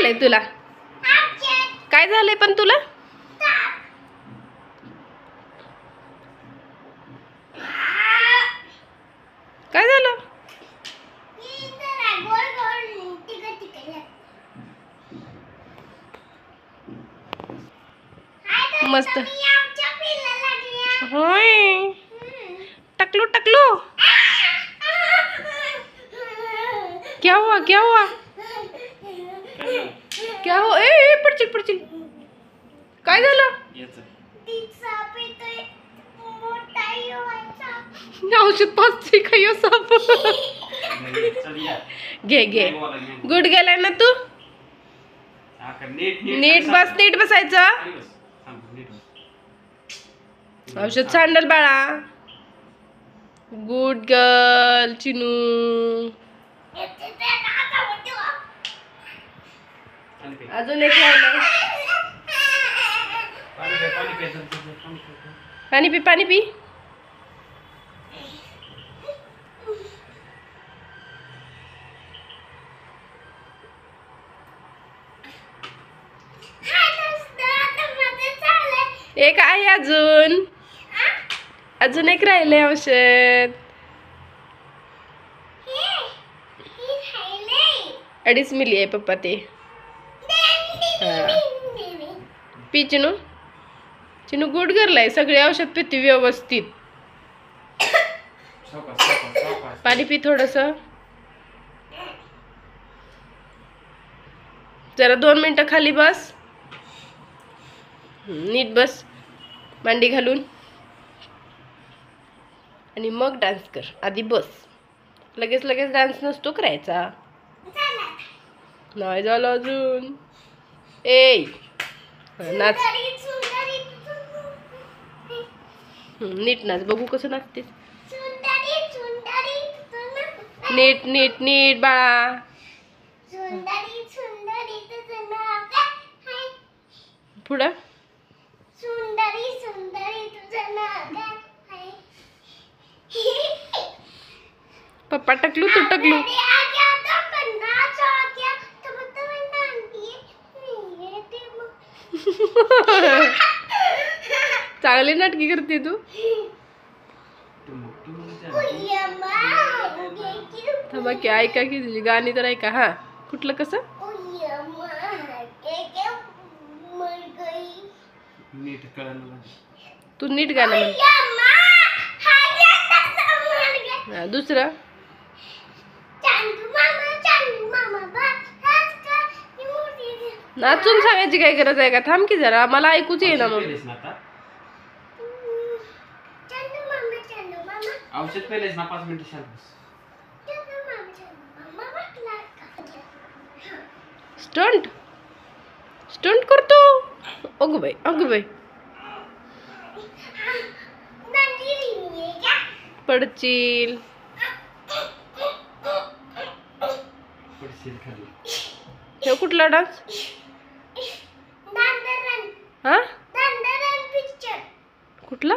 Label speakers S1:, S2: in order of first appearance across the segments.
S1: झालंय तुला? काय झालंय पण तुला? काय झालं? मस्त होय. टकलू टकलू क्या हुआ क्या हुआ क्या हो? ए पडचिल पडचिल. काय झालं? औषध पाचते का साप? घे घे. गुड गेलाय ना तू? नीट बस. नीट बसायचं. औषध सांडल बाळा. Good girl Chinu. अजून एक राहिलं. पाणी पी पाणी पी. एक आहे अजून. अजून एक राहिले औषध. 2.5 मिली आहे पप्पा ते. P Chinu. Chinu good girl आहे. सगळे औषध पिते व्यवस्थित. पाणी पी थोडस. जरा 2 मिनिटं खाली बस. नीट बस मांडी घालून आणि मग डान्स कर. आधी बस. लगेच लगेच डान्स नसतो करायचा. नाही झालं अजून. ए नाच. नीट नाच. बघू कसं नाचतेस. नीट नीट नीट बाळा. पुढं. पप्पा टकलू तू टकलू. चांगली नाटकी करते तू. थांबा की ऐका की तुझी गाणी तर ऐका. हा कुठलं कसं? तू नीट गाणं म्हण. दुसरं. नाचून सांगायची काय गरज आहे का? थांब की जरा. मला ऐकूच येईना मग.
S2: औषध पेलेस ना 5 मिनिटं शांत.
S1: स्टंट स्टंट करतो. अगं बाई अगं बाई. पडचील. हे कुठला डान्स? हा कुठला?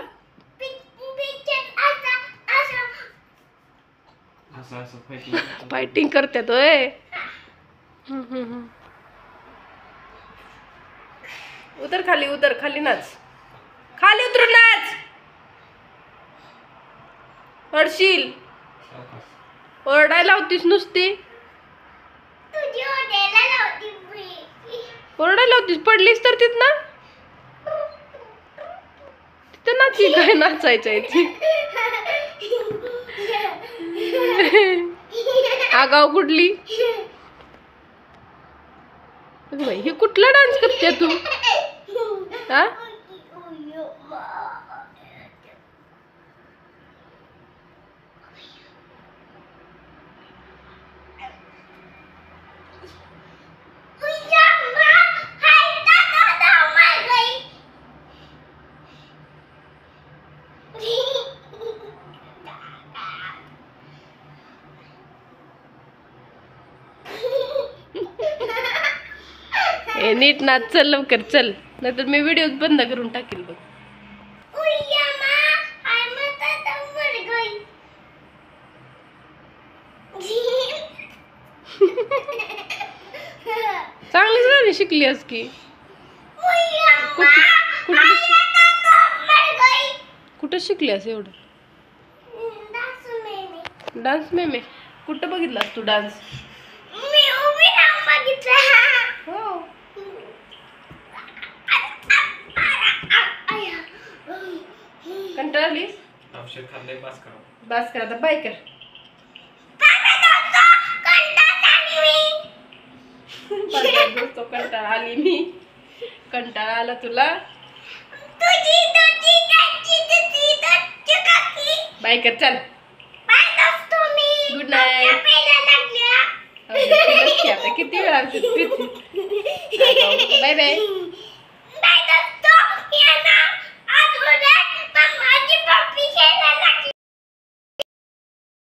S1: फायटिंग करतात होय. उतर खाली. उतर खाली नाच. खाली उतरून नाच. पडशील. ओरडायला होतीस नुसती. ओरडायला होतीस. पडलीस तर तिथं तिथं नाची. काय नाचायचं आहे? आगाव कुठली. बाई हे कुठला डान्स करते तू? हा नीट नाच. चल लवकर चल. नाहीतर मी व्हिडिओ बंद करून टाकेल बघ. चांगलीच गाणी शिकली आहेस की कुठं शिकलीस एवढं डान्स मेमे कुठं बघितलास तू डान्स हो कंटाळलीस
S2: औषध खाल्लंय पास करा.
S1: बस कर आता बाय कर तो कंटाळा आली मी कंटाळा आला तुला बाय कर चल गुड नाईट आता किती वेळा बाय बाय